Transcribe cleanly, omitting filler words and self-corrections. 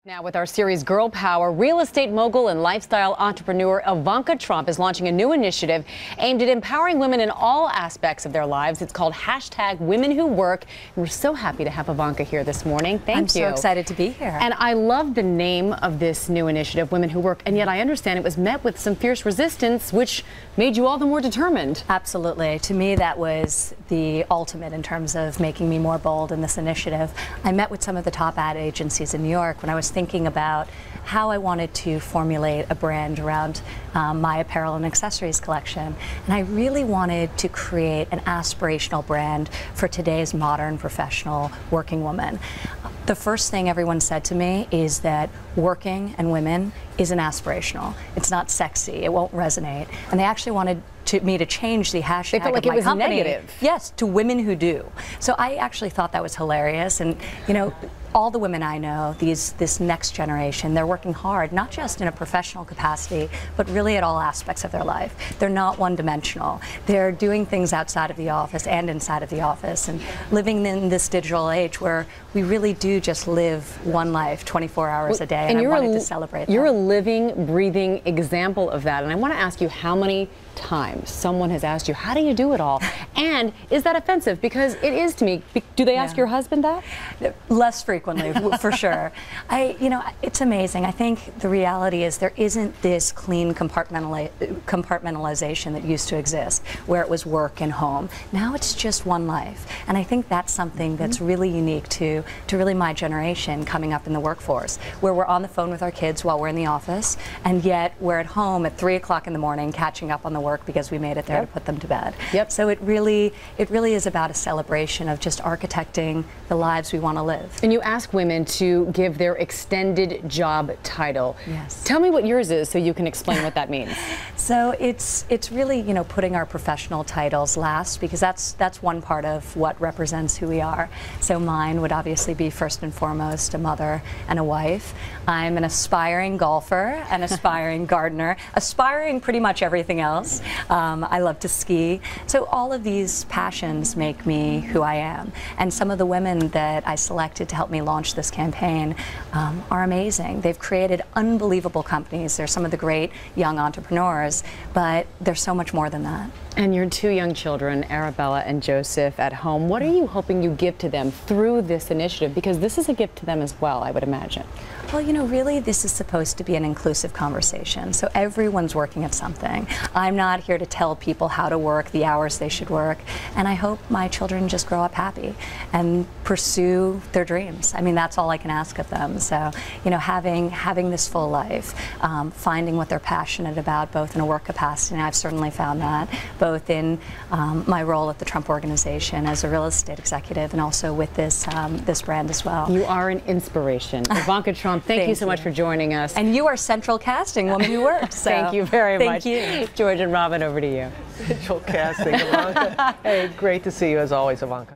Now with our series Girl Power, real estate mogul and lifestyle entrepreneur Ivanka Trump is launching a new initiative aimed at empowering women in all aspects of their lives. It's called #WomenWhoWork. And we're so happy to have Ivanka here this morning. Thank you. I'm so excited to be here. And I love the name of this new initiative, Women Who Work, and yet I understand it was met with some fierce resistance, which made you all the more determined. Absolutely. To me, that was the ultimate in terms of making me more bold in this initiative. I met with some of the top ad agencies in New York when I was thinking about how I wanted to formulate a brand around my apparel and accessories collection. And I really wanted to create an aspirational brand for today's modern professional working woman. The first thing everyone said to me is that working and women isn't aspirational. It's not sexy. It won't resonate. And they actually wanted me to change the hashtag they felt like of my it was company. Negative. Yes, to women who do. So I actually thought that was hilarious. And you know, all the women I know, this next generation, they're working hard, not just in a professional capacity, but really at all aspects of their life. They're not one-dimensional. They're doing things outside of the office and inside of the office, and living in this digital age where we really do just live one life 24 hours a day, and I wanted to celebrate that. You're a living, breathing example of that, and I want to ask you how many times someone has asked you, how do you do it all? And is that offensive? Because it is to me. Do they ask your husband that? Less frequently, for sure. You know, it's amazing. I think the reality is there isn't this clean compartmentalization that used to exist, where it was work and home. Now it's just one life. And I think that's something that's really unique to really my generation coming up in the workforce, where we're on the phone with our kids while we're in the office, and yet we're at home at 3 o'clock in the morning catching up on the work because we made it there to put them to bed. So it really is about a celebration of just architecting the lives we want to live. And you ask women to give their extended job title. Yes. Tell me what yours is so you can explain what that means. So it's really, you know, putting our professional titles last, because that's one part of what represents who we are. So mine would obviously be first and foremost a mother and a wife. I'm an aspiring golfer, an aspiring gardener, aspiring pretty much everything else. I love to ski. So all of these passions make me who I am. And some of the women that I selected to help me launch this campaign are amazing. They've created unbelievable companies. They're some of the great young entrepreneurs, but they're so much more than that. And your two young children, Arabella and Joseph, at home, what are you hoping you give to them through this initiative? Because this is a gift to them as well, I would imagine. Well, you know, really this is supposed to be an inclusive conversation. So everyone's working at something. I'm not here to tell people how to work, the hours they should work. And I hope my children just grow up happy and pursue their dreams. I mean, that's all I can ask of them. So, you know, having this full life, finding what they're passionate about, both in a work capacity, and I've certainly found that, both in my role at the Trump Organization as a real estate executive and also with this brand as well. You are an inspiration. Ivanka Trump, thank you so much for joining us. And you are central casting, Woman Who Works. So thank you very much. Thank you. George and Robin, over to you. Central casting, Ivanka. Hey, great to see you as always, Ivanka.